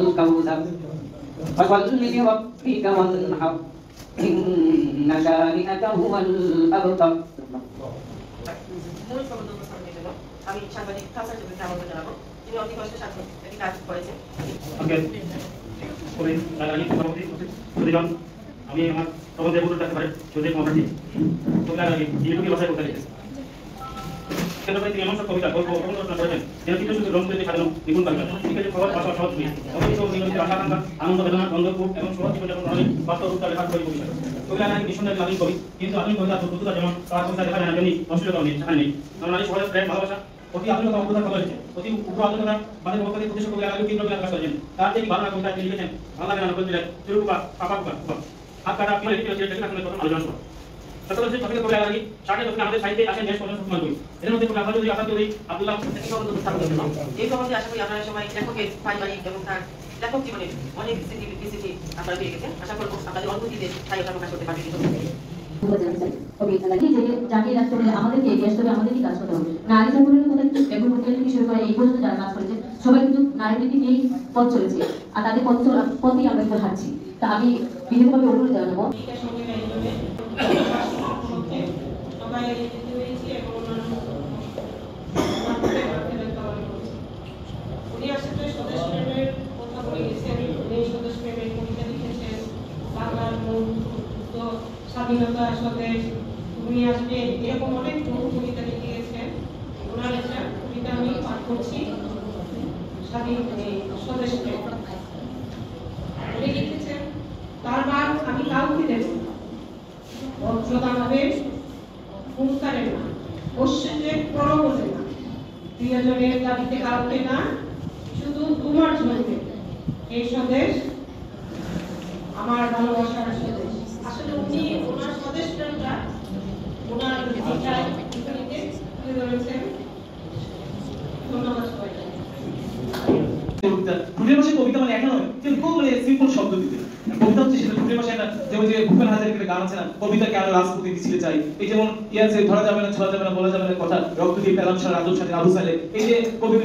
الكوثر فصل لربك وانحر إن شانئك هو الأبتر আমি সাংবাদিক কাউসার চৌধুরীকে আমন্ত্রণ জানাবো, যিনি অতি কষ্টে সার্থক একটি কাজ করেছেন। আমি আমার প্রবন্ধের বদল রাখতে পারি যদি কমাটি তোমরা আগে ইউটিউবে ভাষায় কথা লিখেছে কেননা তিনি এমন সব কবিতা গল্প প্রবন্ধ রচনা করেছেন যেটা চিত্র শুধু রং করে সাজানো নিপুণ কবিতা ঠিক আছে খবর ভাষা সহজ নয় অবশ্যই নিয়মিত আশা আকাঙ্ক্ষা আনন্দ বেদনা দ্বন্দ্ব খুব এবং সহজ জীবনযাপন অনেক বাস্তব রূপ লেখা কবি কবিতা কবিতা নাকি নিঃসন্দেহে আধুনিক কবি কিন্তু আধুনিক কবিতা দ্রুততা যেমন তার কবিতা লেখা যায় না তেমনি অশ্লীলতা নেই সেখানে নেই কারণ নারী সমাজের প্রেম ভালোবাসা অতি আধুনিকতা অবদান করা হয়েছে অতি উগ্র আধুনিকতা বাদের পক্ষ থেকে প্রতিষ্ঠা কবি আগে কেন্দ্র প্রকাশ করেছেন তার যে বাংলা কবিতা তিনি লিখেছেন বাংলা গান বলতে চুরুকুকা পাপাকুকা হাত কাটা পিলে লিখে লিখে লেখা শুনে আলোচনা করব সকল যে টপিকে কবি আগে ষাটে দক্ষিণ আমাদের সাহিত্যে আসেন দেশ পর্যন্ত সম্মান করি এর মধ্যে কবি আফাজুল আসাদ চৌধুরী আব্দুল্লাহ এই প্রবন্ধে আশা করি আপনারা সবাই লেখকের পারিবারিক এবং তার লেখক জীবনের অনেক স্মৃতি আপনারা পেয়ে গেছেন। আশা করব আপনাদের অনুভূতিতে তাই ওটা প্রকাশ করতে পারবেন। আমাদেরকে আমাদেরকে কাজ করতে হবে। নারী সংগঠনের কথা থেকে শুরু করে এই পর্যন্ত যারা কাজ করেছে সবাই কিন্তু নারী নীতি নিয়েই পথ চলেছে আর তাদের পথেই আমরা একটু হাঁটছি। তা আমি বিশেষভাবে অনুরোধ জানাবো স্বাধীনতা স্বদেশ তুমি আসবে এরকম অনেক কবিতা লিখে গেছেন। ওনার একটা কবিতা আমি পাঠ করছি স্বাধীন স্বদেশ প্রেম উনি লিখেছেন তার বার আমি কাউকে দেব বজ্রতা হবে হুঙ্কারে না অশ্বের পরবতে না প্রিয়জনের দাবিতে কাউকে না শুধু তোমার ঝলবে এই স্বদেশ আমার ভালোবাসার স্বদেশ। আসলে উনি ওনার স্বদেশ প্রেমটা ওনার ভাষায় লিখে তুলে ধরেছেন। ধন্যবাদ সবাইকে। ঠুটের ভাষায় কবিতা মানে একটা নয় যে খুব মানে সিম্পল শব্দ দিতে কবিতা হচ্ছে সেটা ঠুটের ভাষায় না যেমন যে ভূপেন হাজারিকার গান আছে না কবিতা কেন রাজপথে মিছিলে চাই এই যেমন আছে ধরা যাবে না ছোড়া যাবে না বলা যাবে না কথা রক্ত দিয়ে পেলাম সারা রাজুর সাথে আবু সালে এই যে কবি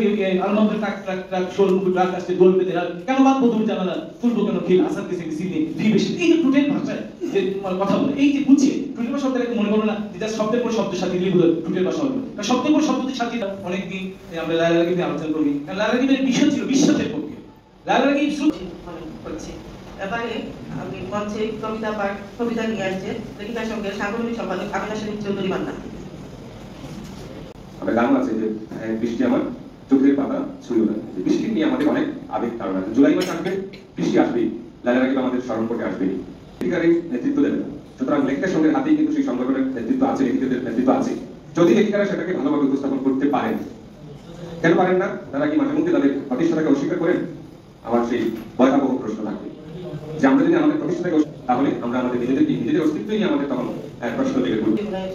আনন্দের ট্রাক ট্রাক ট্রাক শোল মুকুট ট্রাক আসছে দোল পেতে কেন বাদ তুমি জানা না তুলবো কেন খিল আসাদ কেসে মিছিল নিয়ে ফি বেশি এই যে ঠুটের ভাষায় যে কথা বলে এই যে বুঝছে ঠুটের ভাষা শব্দটাকে মনে করো না যে যার শব্দের পর শব্দের সাথে মিলিয়ে ঠুটের ভাষা হবে শব্দের পর শব্দের সাথে অনেকদিন আমরা লাইলা রাগিবকে আলোচনা করি কারণ লাইলা রাগিবের বিষয় ছিল বিশ্বাসের পক্ষে লাইলা রাগিব করছি। এবারে আমি মঞ্চে কবিতা নিয়ে আসছে লেখিকার সঙ্গে সাংগঠনিক সম্পাদক আমিনা শরীফ চৌধুরী মান্না। আমাদের গান আছে যে বৃষ্টি আমার চোখের পাতা ছুঁইও না বৃষ্টি নিয়ে আমাদের অনেক আবেগ ধারণা জুলাই মাসে আসবে বৃষ্টি আসবেই লাইলা রাগিব আমাদের স্মরণ করতে আসবেই লেখিকারের নেতৃত্ব দেবে সুতরাং লেখিকার সঙ্গে হাতেই কিন্তু সেই সংগঠনের নেতৃত্ব আছে লেখিকাদের নেতৃত্ব আছে যদি লেখিকারা সেটাকে ভালোভাবে উপস্থাপন করতে পারেন কেন পারেন না তারা কি মাঝে মধ্যে তাদের প্রতিষ্ঠাটাকে অস্বীকার করেন আমার সেই ভয়াবহ প্রশ্ন থাকবে যে আমরা যদি আমাদের প্রতিষ্ঠাটাকে তাহলে আমরা আমাদের নিজেদের অস্তিত্ব নিয়ে আমাদের তখন প্রশ্ন থেকে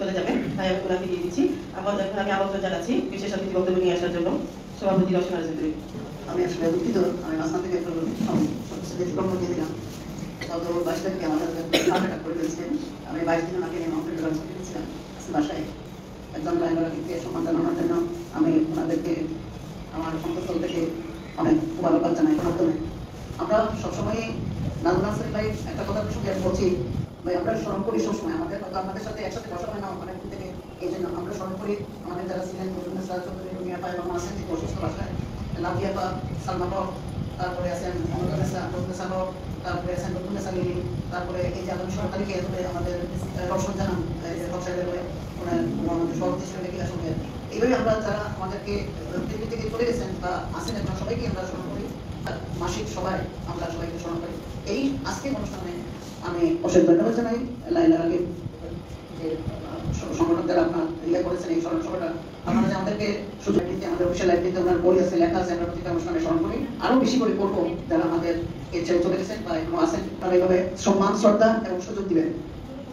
চলে যাবে তাই আমি ওনাকে দিয়ে দিচ্ছি। আমি আমন্ত্রণ জানাচ্ছি বিশেষ অতিথি বক্তব্য নিয়ে আসার জন্য সভাপতি রচনা চৌধুরী। আমি আসলে দুঃখিত আমি মাঝখান থেকে একটু ব্যতিক্রম দিয়ে দিলাম গত 22 তারিখে আমাদের হার্ট করে ফেলছিলেন আমি 22 দিন আগে মাউন্টেন লঞ্চে গিয়েছিলাম বাসায় একজন ড্রাইভারকে সম্মান জানানোর জন্য আমি ওনাদেরকে আমার অন্তঃস্থল থেকে অনেক ভালোবাদ জানাই মাধ্যমে আমরা সবসময় নাজমুল হাসান ভাই একটা কথা সঙ্গে বলছি ভাই আমরা স্মরণ করি সবসময় আমাদের হয়তো আপনাদের সাথে একসাথে বসা হয় না অনেকদিন থেকে এই জন্য আমরা স্মরণ করি আমাদের যারা ছিলেন চৌধুরী রুমিয়া পায় এবং আছেন ঠিক অসুস্থ বাসায় লাভিয়া বা সালমা হক তারপরে আছেন তারপরে আছেন নতুন সালিনী তারপরে এই যে আগামী 16 তারিখে আমাদের রওশন জানান আমাদের সভাপতি ছিলেন লেখিকার সঙ্গে এইভাবে আমরা যারা আমাদেরকে পৃথিবী থেকে চলে গেছেন বা আসেন এখন সবাইকে আমরা স্মরণ করি মাসিক সবাই আমরা সবাইকে স্মরণ করি। এই আজকের অনুষ্ঠানে আমি অশেষ ধন্যবাদ জানাই লাইলা রাগিব যে সংগঠন যারা আপনার ইয়ে করেছেন এই স্মরণ সভাটা আপনারা যে আমাদেরকে সুযোগ দিতে আমাদের অফিসিয়াল লাইব্রেরিতে ওনার বই আছে লেখা আছে আমরা প্রতিটা অনুষ্ঠানে স্মরণ করি আরো বেশি করে করবো যারা আমাদের ছেড়ে চলে গেছেন বা এখনো আছেন তারা এইভাবে সম্মান শ্রদ্ধা এবং সুযোগ দিবেন।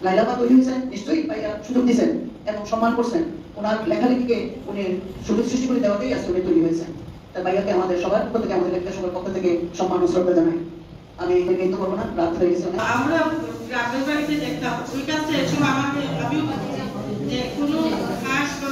লাইলাবা তৈরি হয়েছেন নিশ্চয়ই ভাইয়া সুযোগ দিয়েছেন এবং সম্মান করছেন ওনার লেখালেখিকে উনি সুযোগ সৃষ্টি করে দেওয়াতেই আজকে উনি তৈরি হয়েছেন তাই ভাইয়াকে আমাদের সবার পক্ষ থেকে আমাদের লেখিকা সবার পক্ষ থেকে সম্মান ও শ্রদ্ধা জানাই। আমি কিন্তু করবো না রাত হয়ে গেছে আমরা গ্রামের বাড়িতে দেখতাম ওই কাছে এসব আমাকে আমিও যে কোনো ঘাস বা